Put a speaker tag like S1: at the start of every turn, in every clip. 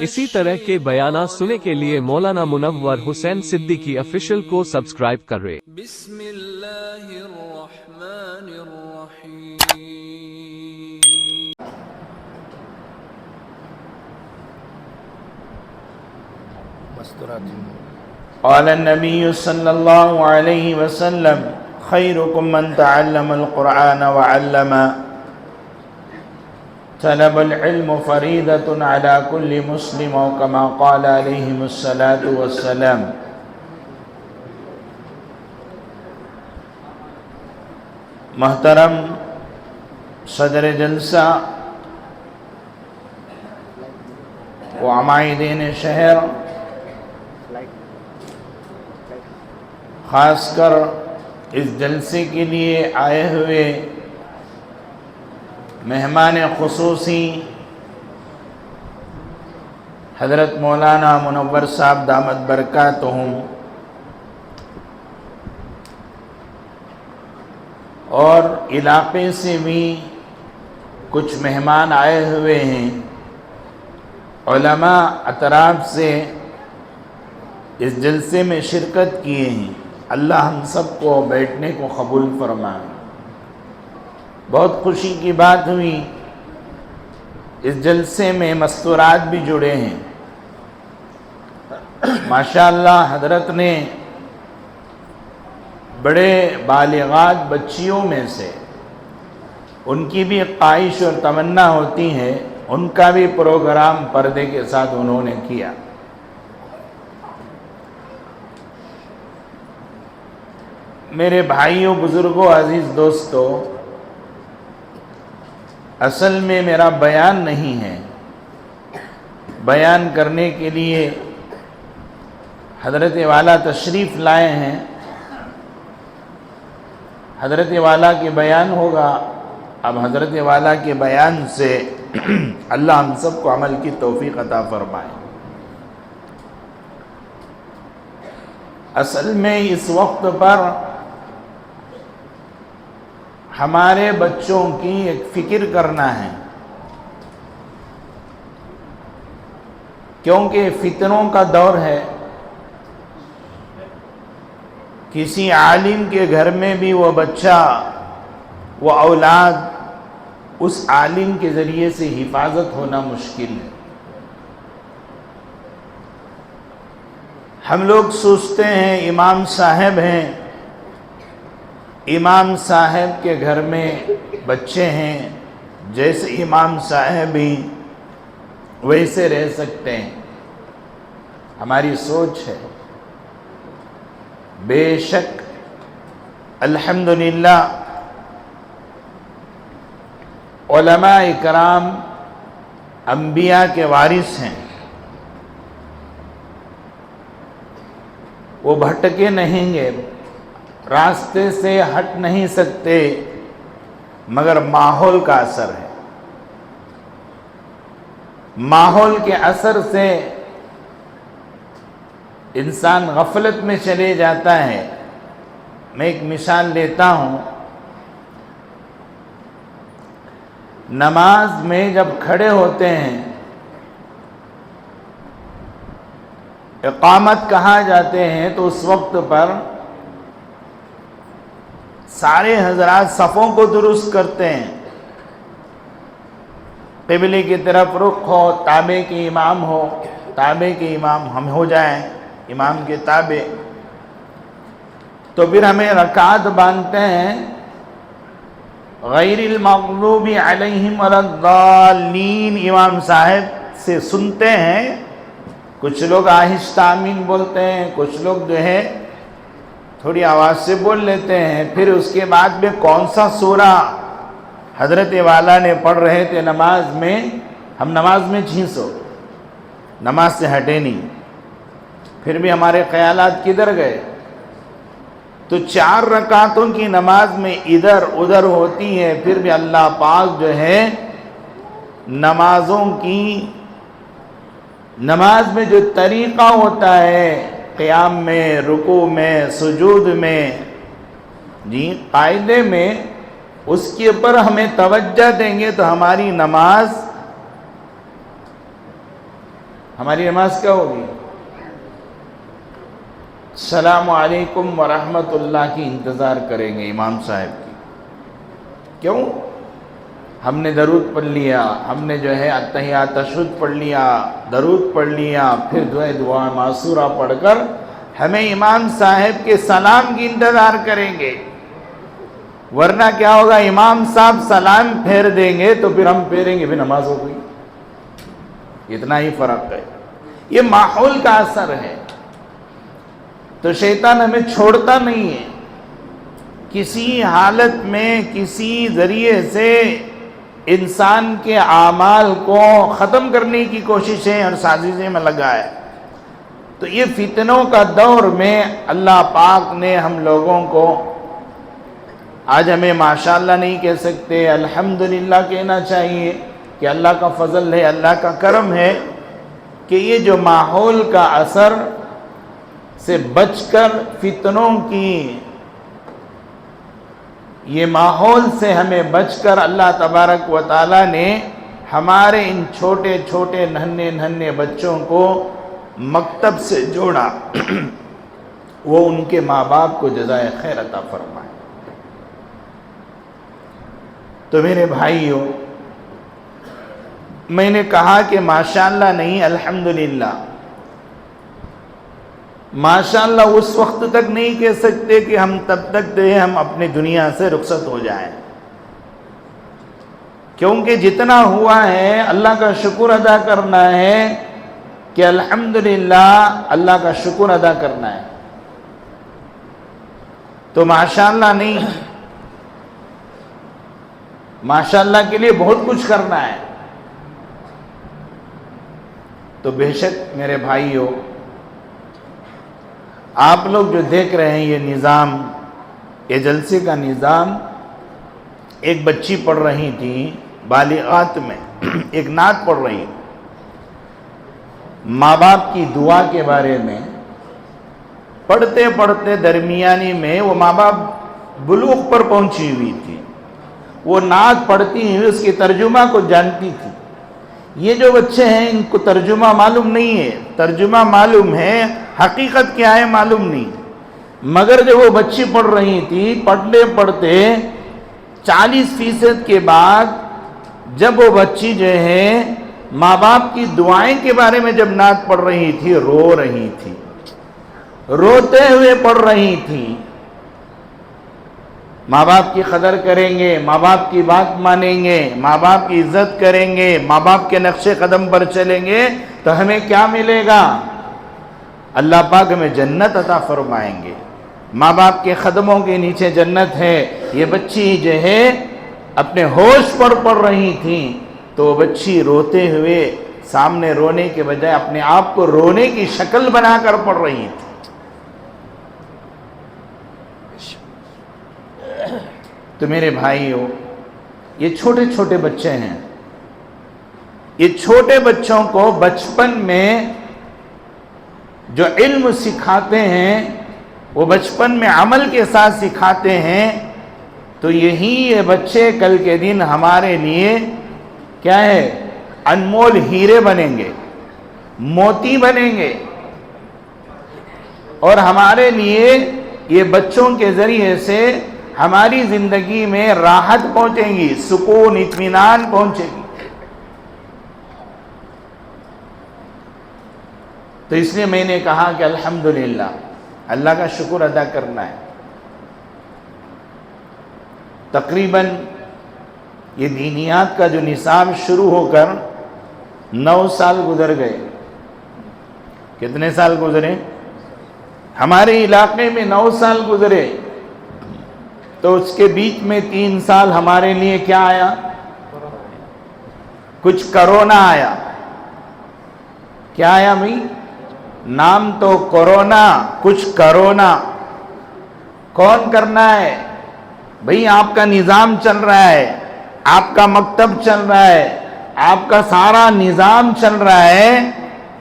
S1: اسی طرح کے بیانات سننے کے لیے مولانا منور حسین صدیقی آفیشیل کو سبسکرائب کریں۔
S2: بسم اللہ الرحمن الرحیم۔
S3: قال النبي صلى الله عليه وسلم خيركم من تعلم القرآن وعلم طلب العلم فريضة على كل مسلم وكما قال عليهم الصلاة والسلام۔ محترم صدر جلسہ و عمائدین شہر، خاص کر اس جلسے کے لیے آئے ہوئے مہمان خصوصی حضرت مولانا منور صاحب دامت برکاتہم، اور علاقے سے بھی کچھ مہمان آئے ہوئے ہیں، علماء اطراف سے اس جلسے میں شرکت کیے ہیں۔ اللہ ہم سب کو بیٹھنے کو قبول فرمائے۔ بہت خوشی کی بات ہوئی، اس جلسے میں مستورات بھی جڑے ہیں۔ ماشاءاللہ حضرت نے بڑے بالغات بچیوں میں سے ان کی بھی خواہش اور تمنا ہوتی ہے، ان کا بھی پروگرام پردے کے ساتھ انہوں نے کیا۔ میرے بھائیوں، بزرگوں، عزیز دوستو، اصل میں میرا بیان نہیں ہے، بیان کرنے کے لیے حضرت والا تشریف لائے ہیں۔ حضرت والا کے بیان ہوگا، اب حضرت والا کے بیان سے اللہ ہم سب کو عمل کی توفیق عطا فرمائے۔ اصل میں اس وقت پر ہمارے بچوں کی ایک فکر کرنا ہے، کیونکہ فتنوں کا دور ہے۔ کسی عالم کے گھر میں بھی وہ بچہ، وہ اولاد اس عالم کے ذریعے سے حفاظت ہونا مشکل ہے۔ ہم لوگ سوچتے ہیں امام صاحب ہیں، امام صاحب کے گھر میں بچے ہیں، جیسے امام صاحب ہی ویسے رہ سکتے ہیں۔ ہماری سوچ ہے۔ بے شک الحمدللہ علماء اکرام انبیاء کے وارث ہیں، وہ بھٹکے نہیں گے، راستے سے ہٹ نہیں سکتے، مگر ماحول کا اثر ہے۔ ماحول کے اثر سے انسان غفلت میں چلے جاتا ہے۔ میں ایک مثال لیتا ہوں۔ نماز میں جب کھڑے ہوتے ہیں، اقامت کہا جاتے ہیں، تو اس وقت پر سارے حضرات صفوں کو درست کرتے ہیں، قبلے کی طرف رخ ہو، تابع کے امام ہو، تابع کے امام ہم ہو جائیں، امام کے تابع۔ تو پھر ہمیں رکعت باندھتے ہیں، غیر المغضوب علیہم ولا الضالین امام صاحب سے سنتے ہیں۔ کچھ لوگ آہستہ آمین بولتے ہیں، کچھ لوگ جو ہے تھوڑی آواز سے بول لیتے ہیں۔ پھر اس کے بعد میں کون سا سورہ حضرت والا نے پڑھ رہے تھے نماز میں، ہم نماز میں جھینسو، نماز سے ہٹے نہیں، پھر بھی ہمارے خیالات کدھر گئے؟ تو 4 رکعتوں کی نماز میں ادھر ادھر ہوتی ہے، پھر بھی اللہ پاک جو ہے نمازوں کی، نماز میں جو طریقہ ہوتا ہے قیام میں، رکوع میں، سجود میں، قاعدے میں اس کے اوپر ہمیں توجہ دیں گے تو ہماری نماز ہماری نماز کیا ہوگی؟ السلام علیکم ورحمۃ اللہ کی انتظار کریں گے امام صاحب کی. کیوں؟ ہم نے درود پڑھ لیا، ہم نے جو ہے اتحیات تشہد پڑھ لیا، درود پڑھ لیا، پھر دعا معصورہ پڑھ کر ہمیں امام صاحب کے سلام کی انتظار کریں گے. ورنہ کیا ہوگا؟ امام صاحب سلام پھیر دیں گے تو پھر ہم پھیریں گے، پھر نماز ہو گئی. اتنا ہی فرق ہے. یہ ماحول کا اثر ہے. تو شیطان ہمیں چھوڑتا نہیں ہے. کسی حالت میں کسی ذریعے سے انسان کے اعمال کو ختم کرنے کی کوششیں اور سازشیں میں لگا ہے. تو یہ فتنوں کا دور میں اللہ پاک نے ہم لوگوں کو، آج ہمیں ماشاءاللہ نہیں کہہ سکتے، الحمدللہ کہنا چاہیے کہ اللہ کا فضل ہے، اللہ کا کرم ہے کہ یہ جو ماحول کا اثر سے بچ کر فتنوں کی، یہ ماحول سے ہمیں بچ کر اللہ تبارک و تعالیٰ نے ہمارے ان چھوٹے چھوٹے ننھے بچوں کو مکتب سے جوڑا. وہ ان کے ماں باپ کو جزائے خیر عطا فرمائے. تو میرے بھائیوں، میں نے کہا کہ ماشاءاللہ نہیں، الحمدللہ. ماشاءاللہ اس وقت تک نہیں کہہ سکتے کہ ہم تب تک ہم اپنی دنیا سے رخصت ہو جائیں، کیونکہ جتنا ہوا ہے اللہ کا شکر ادا کرنا ہے کہ الحمدللہ اللہ کا شکر ادا کرنا ہے. تو ماشاءاللہ نہیں، ماشاءاللہ کے لیے بہت کچھ کرنا ہے. تو بے شک میرے بھائیوں، آپ لوگ جو دیکھ رہے ہیں یہ نظام، یہ جلسے کا نظام، ایک بچی پڑھ رہی تھی بالغات میں، ایک نعت پڑھ رہی، ماں باپ کی دعا کے بارے میں. پڑھتے پڑھتے درمیانی میں وہ ماں باپ بلوغ پر پہنچی ہوئی تھی. وہ نعت پڑھتی ہوئی اس کی ترجمہ کو جانتی تھی. یہ جو بچے ہیں ان کو ترجمہ معلوم نہیں ہے، ترجمہ معلوم ہے، حقیقت کیا ہے معلوم نہیں. مگر جو وہ بچی پڑھ رہی تھی، پڑھتے پڑھتے 40% کے بعد جب وہ بچی جو ہے ماں باپ کی دعائیں کے بارے میں جب نعت پڑھ رہی تھی، رو رہی تھی، روتے ہوئے پڑھ رہی تھی. ماں باپ کی قدر کریں گے، ماں باپ کی بات مانیں گے، ماں باپ کی عزت کریں گے، ماں باپ کے نقش قدم پر چلیں گے تو ہمیں کیا ملے گا؟ اللہ پاک ہمیں جنت عطا فرمائیں گے. ماں باپ کے قدموں کے نیچے جنت ہے. یہ بچی جو ہے اپنے ہوش پر پڑھ رہی تھی تو وہ بچی روتے ہوئے سامنے رونے کے بجائے اپنے آپ کو رونے کی شکل بنا کر پڑھ رہی تھی. تو میرے بھائیوں، یہ چھوٹے چھوٹے بچے ہیں. یہ چھوٹے بچوں کو بچپن میں جو علم سکھاتے ہیں وہ بچپن میں عمل کے ساتھ سکھاتے ہیں. تو یہی یہ بچے کل کے دن ہمارے لیے کیا ہے؟ انمول ہیرے بنیں گے، موتی بنیں گے. اور ہمارے لیے یہ بچوں کے ذریعے سے ہماری زندگی میں راحت پہنچے گی، سکون، اطمینان پہنچے گی. تو اس لیے میں نے کہا کہ الحمدللہ اللہ کا شکر ادا کرنا ہے. تقریباً یہ دینیات کا جو نصاب شروع ہو کر 9 سال گزر گئے. کتنے سال گزرے؟ ہمارے علاقے میں 9 سال گزرے. تو اس کے بیچ میں 3 سال ہمارے لیے کیا آیا؟ کچھ کرونا آیا. کیا آیا بھائی؟ نام تو کرونا، کچھ کرونا. کون کرنا ہے بھئی؟ آپ کا نظام چل رہا ہے، آپ کا مکتب چل رہا ہے، آپ کا سارا نظام چل رہا ہے.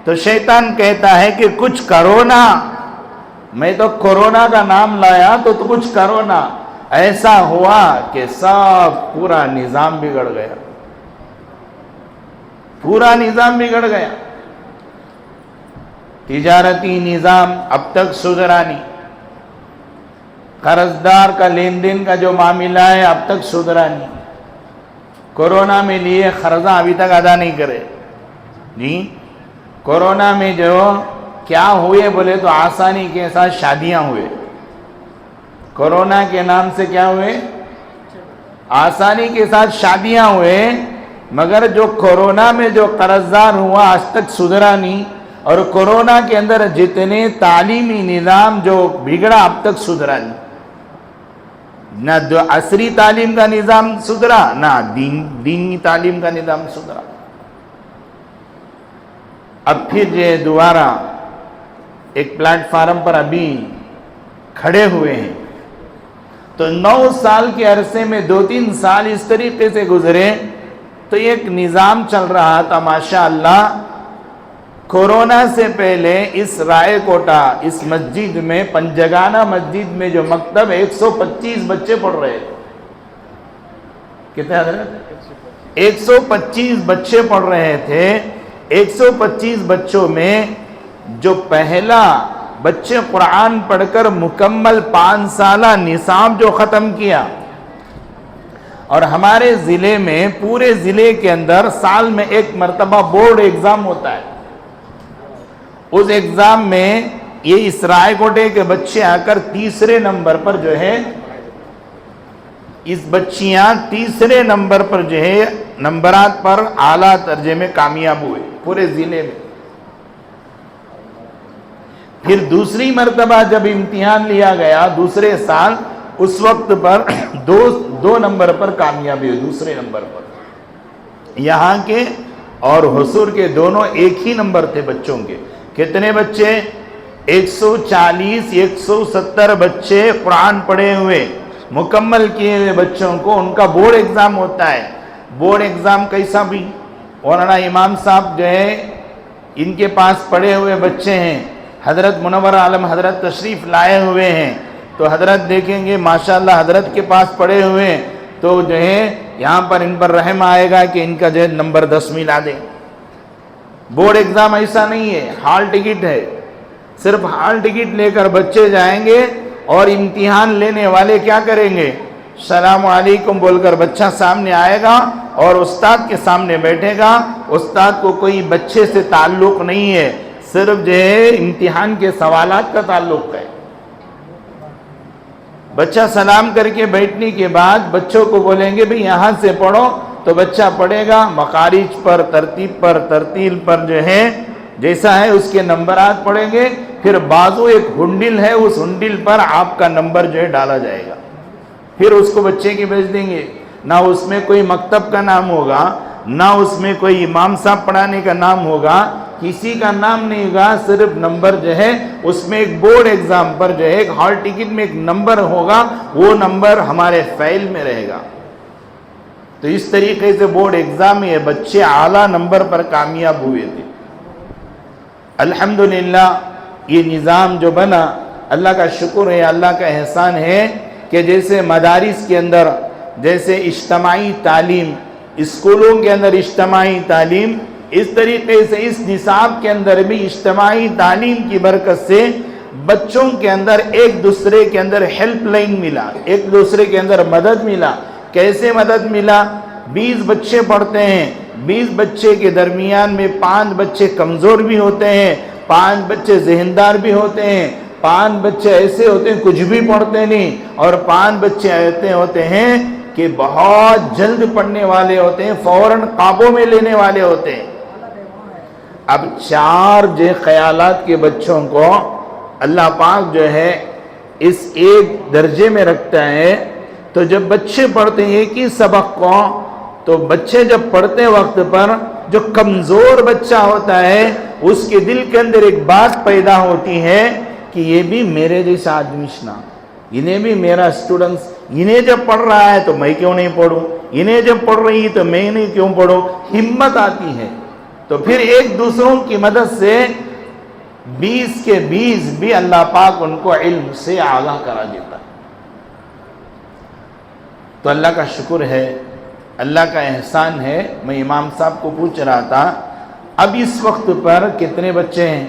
S3: تو شیطان کہتا ہے کہ کچھ کرونا. میں تو کورونا کا نام لایا تو کچھ کرونا. ایسا ہوا کہ سب پورا نظام بگڑ گیا، پورا نظام بگڑ گیا. تجارتی نظام اب تک سدھرا نہیں، قرضدار کا لین دین کا جو معاملہ ہے اب تک سدھرا نہیں، کورونا میں لیے قرضہ ابھی تک ادا نہیں کرے جی۔ کورونا میں جو کیا ہوئے بولے تو آسانی کے ساتھ شادیاں ہوئے، کورونا کے نام سے کیا ہوئے؟ آسانی کے ساتھ شادیاں ہوئے، مگر جو کورونا میں جو قرضدار ہوا آج تک سدھرا نہیں، اور کورونا کے اندر جتنے تعلیمی نظام جو بگڑا اب تک سدھرا نہیں، نہ عصری تعلیم کا نظام سدھرا، نہ دینی تعلیم کا نظام سدھرا۔ اب پھر جو دوبارہ ایک پلیٹ فارم پر ابھی کھڑے ہوئے ہیں، تو 9 سال کے عرصے میں 2-3 سال اس طریقے سے گزرے تو ایک نظام چل رہا تھا ماشاءاللہ۔ کورونا سے پہلے اس رائے کوٹا اس مسجد میں، پنجگانہ مسجد میں جو مکتب 125 بچے پڑھ رہے تھے، کتنے حضرت؟ 125 بچے پڑھ رہے تھے۔ 125 بچوں میں جو پہلا بچے قرآن پڑھ کر مکمل 5 سالہ نصاب جو ختم کیا، اور ہمارے ضلع میں پورے ضلع کے اندر سال میں ایک مرتبہ بورڈ ایگزام ہوتا ہے، اس ایگزام میں یہ اس رائے کوٹے کے بچے آ کر تیسرے نمبر پر جو ہے، اس بچیاں تیسرے نمبر پر جو ہے نمبرات پر اعلیٰ درجے میں کامیاب ہوئے پورے ضلع میں۔ پھر دوسری مرتبہ جب امتحان لیا گیا دوسرے سال، اس وقت پر دو نمبر پر کامیابی ہوئی، دوسرے نمبر پر۔ یہاں کے اور حصور کے دونوں ایک ہی نمبر تھے بچوں کے۔ کتنے بچے؟ 140 170 بچے قرآن پڑھے ہوئے مکمل کیے ہوئے بچوں کو ان کا بورڈ ایگزام ہوتا ہے۔ بورڈ ایگزام کیسا بھی؟ مولانا امام صاحب جو ہے ان کے پاس پڑھے ہوئے بچے ہیں، حضرت منور عالم حضرت تشریف لائے ہوئے ہیں، تو حضرت دیکھیں گے ماشاءاللہ حضرت کے پاس پڑھے ہوئے ہیں، تو جو ہے یہاں پر ان پر رحم آئے گا کہ ان کا جو ہے نمبر 10 میں لا دیں۔ بورڈ ایگزام ایسا نہیں ہے، ہال ٹکٹ ہے، صرف ہال ٹکٹ لے کر بچے جائیں گے، اور امتحان لینے والے کیا کریں گے؟ السلام علیکم بول کر بچہ سامنے آئے گا اور استاد کے سامنے بیٹھے گا۔ استاد کو کوئی بچے سے تعلق نہیں ہے، صرف جو ہے امتحان کے سوالات کا تعلق ہے۔ بچہ سلام کر کے بیٹھنے کے بعد بچوں کو بولیں گے بھئی یہاں سے پڑھو، تو بچہ پڑھے گا، مخارج پر، ترتیب پر، ترتیل پر جو ہے جیسا ہے اس کے نمبرات پڑھیں گے۔ پھر بازو ایک ہنڈل ہے، اس ہنڈل پر آپ کا نمبر جو ہے ڈالا جائے گا، پھر اس کو بچے کی بھیج دیں گے۔ نہ اس میں کوئی مکتب کا نام ہوگا، نہ اس میں کوئی امام صاحب پڑھانے کا نام ہوگا، کسی کا نام نہیں ہوگا، صرف نمبر جو ہے اس میں ایک بورڈ ایگزام پر جو ہے ایک ہال ٹکٹ میں ایک نمبر ہوگا، وہ نمبر ہمارے فائل میں رہے گا۔ تو اس طریقے سے بورڈ ایگزام میں بچے اعلیٰ نمبر پر کامیاب ہوئے تھے۔ الحمدللہ یہ نظام جو بنا، اللہ کا شکر ہے، اللہ کا احسان ہے کہ جیسے مدارس کے اندر جیسے اجتماعی تعلیم، اسکولوں کے اندر اجتماعی تعلیم، اس طریقے سے اس نصاب کے اندر بھی اجتماعی تعلیم کی برکت سے بچوں کے اندر ایک دوسرے کے اندر ہیلپ لائن ملا، ایک دوسرے کے اندر مدد ملا۔ کیسے مدد ملا؟ 20 بچے پڑھتے ہیں، 20 بچے کے درمیان میں 5 بچے کمزور بھی ہوتے ہیں، 5 بچے ذہندار بھی ہوتے ہیں، 5 بچے ایسے ہوتے ہیں کچھ بھی پڑھتے نہیں، اور 5 بچے ایسے ہوتے ہیں کہ بہت جلد پڑھنے والے ہوتے ہیں، فوراً قابو میں لینے والے ہوتے ہیں۔ اب 4 جو خیالات کے بچوں کو اللہ پاک جو ہے اس ایک درجے میں رکھتا ہے، تو جب بچے پڑھتے ہیں ایک ہی سبق کو، تو بچے جب پڑھتے وقت پر جو کمزور بچہ ہوتا ہے اس کے دل کے اندر ایک بات پیدا ہوتی ہے کہ یہ بھی میرے جیسا آدمی شنا، انہیں بھی میرا اسٹوڈنٹس، انہیں جب پڑھ رہا ہے تو میں کیوں نہیں پڑھوں، انہیں جب پڑھ رہی تو میں نہیں کیوں پڑھوں، ہمت آتی ہے۔ تو پھر ایک دوسروں کی مدد سے 20 کے 20 بھی اللہ پاک ان کو علم سے آگاہ کرا دیتا ہے۔ تو اللہ کا شکر ہے، اللہ کا احسان ہے۔ میں امام صاحب کو پوچھ رہا تھا اب اس وقت پر کتنے بچے ہیں؟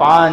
S3: 5,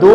S3: 2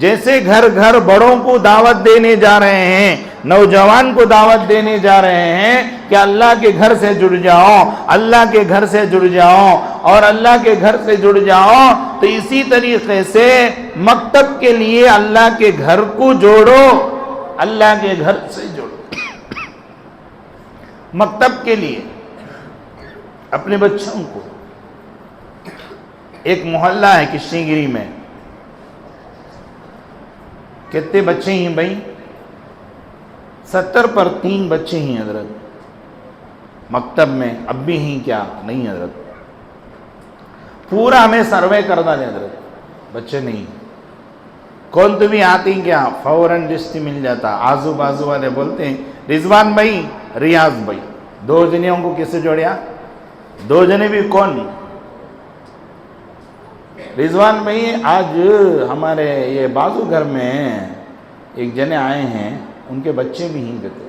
S3: جیسے گھر گھر بڑوں کو دعوت دینے جا رہے ہیں، نوجوان کو دعوت دینے جا رہے ہیں کہ اللہ کے گھر سے جڑ جاؤ، اللہ کے گھر سے جڑ جاؤ اور اللہ کے گھر سے جڑ جاؤ، تو اسی طریقے سے مکتب کے لیے اللہ کے گھر کو جوڑو، اللہ کے گھر سے جوڑو۔ مکتب کے لیے اپنے بچوں کو، ایک محلہ ہے کشتی گیری میں، کتنے بچے ہیں بھائی؟ 70 پر 3 بچے ہیں حضرت مکتب میں، اب بھی ہیں کیا؟ نہیں حضرت، پورا ہمیں سروے کرنا ہے حضرت، بچے نہیں۔ کون تمہیں آتی کیا؟ فوراً لسٹ مل جاتا، آزو بازو والے بولتے ہیں رضوان بھائی، ریاض بھائی، 2 جنوں کو کس سے جوڑیا؟ 2 جنے بھی کون؟ رضوان بھائی آج ہمارے یہ بازو گھر میں ایک جنے آئے ہیں، ان کے بچے بھی ہیں کہتے،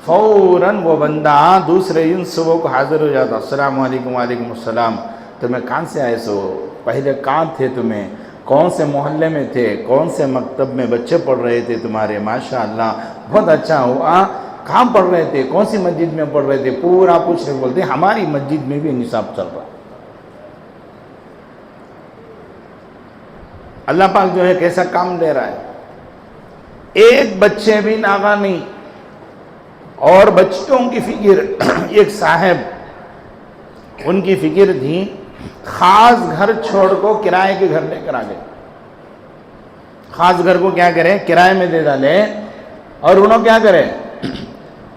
S3: فوراً وہ بندہ دوسرے دن صبح کو حاضر ہو جاتا، السلام علیکم، وعلیکم السلام، تمہیں کہاں سے آئے سو؟ پہلے کہاں تھے تمہیں؟ کون سے محلے میں تھے؟ کون سے مکتب میں بچے پڑھ رہے تھے تمہارے؟ ماشاءاللہ بہت اچھا ہوا، کہاں پڑھ رہے تھے؟ کون سی مسجد میں پڑھ رہے تھے؟ پورا پوچھ رہے، بولتے ہماری مسجد میں بھی نصاب چل رہا۔ اللہ پاک جو ہے کیسا کام دے رہا ہے، ایک بچے بھی ناغا نہیں۔ اور بچوں کی فکر، ایک صاحب ان کی فکر تھی، خاص گھر چھوڑ کو کرائے کے گھر لے کر آ گئے، خاص گھر کو کیا کرے؟ کرائے میں دے ڈالے، اور انہوں کیا کرے؟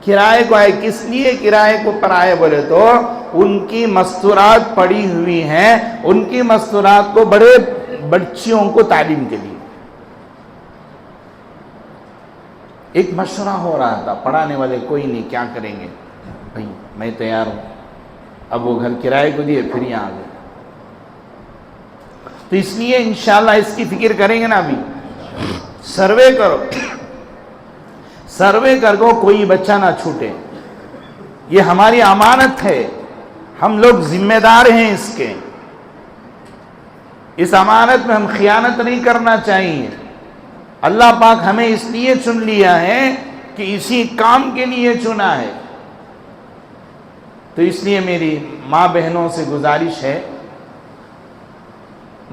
S3: کرائے کو آئے، کس لیے کرائے کو پر آئے بولے تو ان کی مستورات پڑی ہوئی ہیں، ان کی مستورات کو بڑے بچیوں کو تعلیم کے لیے۔ ایک مشورہ ہو رہا تھا، پڑھانے والے کوئی نہیں، کیا کریں گے؟ بھائی میں تیار ہوں، اب وہ گھر کرائے کو دیے، پھر یہاں آ گئے، تو اس لیے انشاءاللہ اس کی فکر کریں گے نا۔ ابھی سروے کرو، سروے کر کو کوئی بچہ نہ چھوٹے، یہ ہماری امانت ہے، ہم لوگ ذمہ دار ہیں اس کے، اس امانت میں ہم خیانت نہیں کرنا چاہیے۔ اللہ پاک ہمیں اس لیے چن لیا ہے کہ اسی کام کے لیے چنا ہے، تو اس لیے میری ماں بہنوں سے گزارش ہے،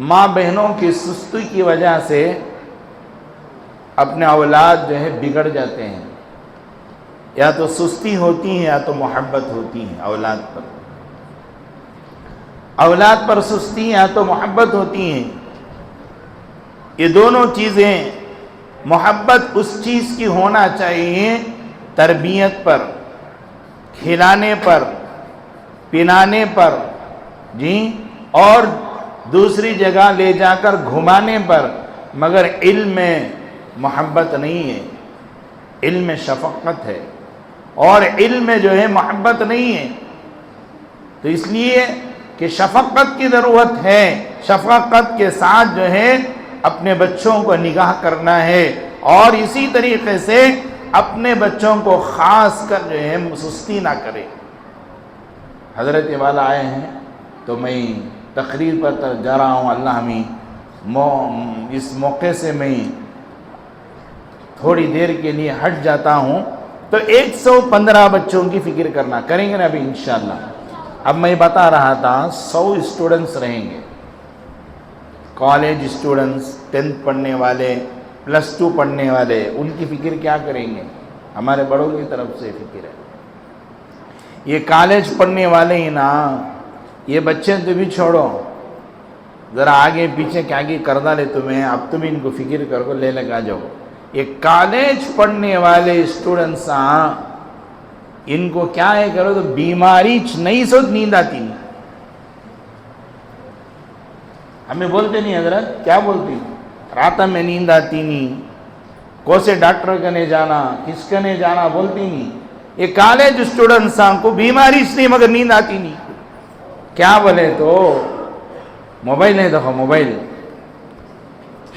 S3: ماں بہنوں کی سستی کی وجہ سے اپنے اولاد جو ہے بگڑ جاتے ہیں، یا تو سستی ہوتی ہے یا تو محبت ہوتی ہے اولاد پر سستی یا تو محبت ہوتی ہیں۔ یہ دونوں چیزیں، محبت اس چیز کی ہونا چاہیے تربیت پر، کھلانے پر، پلانے پر، جی، اور دوسری جگہ لے جا کر گھمانے پر، مگر علم میں محبت نہیں ہے، علم میں شفقت ہے، اور علم میں جو ہے محبت نہیں ہے۔ تو اس لیے کہ شفقت کی ضرورت ہے، شفقت کے ساتھ جو ہے اپنے بچوں کو نگاہ کرنا ہے، اور اسی طریقے سے اپنے بچوں کو خاص کر جو ہے سستی نہ کرے۔ حضرت والا آئے ہیں تو میں تقریر پر جا رہا ہوں، اللہ ہمیں اس موقع سے میں تھوڑی دیر کے لیے ہٹ جاتا ہوں، تو 115 بچوں کی فکر کرنا کریں گے نا ابھی انشاءاللہ۔ اب میں بتا رہا تھا 100 اسٹوڈنٹس رہیں گے، کالج اسٹوڈنٹس، 10th پڑھنے والے، +2 پڑھنے والے، ان کی فکر کیا کریں گے؟ ہمارے بڑوں کی طرف سے فکر ہے۔ یہ کالج پڑھنے والے ہی نا، یہ بچے تو بھی چھوڑو، ذرا آگے پیچھے کیا کی کر ڈالے تمہیں، اب تم ان کو فکر کر کو لے لگا جاؤ۔ یہ کالج پڑھنے والے اسٹوڈنٹس ان کو کیا ہے کرو تو بیماری نہیں سو نیند آتی نہیں۔ ہمیں بولتے نہیں حضرت، کیا بولتی؟ رات میں نیند آتی نہیں، کوسے ڈاکٹر کنے جانا، کس کنے جانا بولتی نہیں۔ یہ کالج اسٹوڈنٹس کو بیماری نہیں مگر نیند آتی نہیں۔ کیا بولے تو موبائل ہے، دیکھو موبائل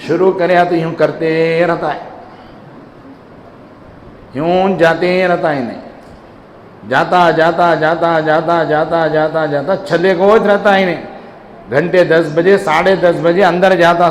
S3: شروع کرے تو یوں کرتے رہتا ہے، یوں جاتے رہتا ہے، انہیں جاتا جاتا جاتا جاتا جاتا جاتا جاتا چھلے کو رہتا ہے، انہیں گھنٹے 10 بجے 10:30 بجے اندر جاتا،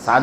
S3: 7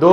S3: 2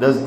S3: 10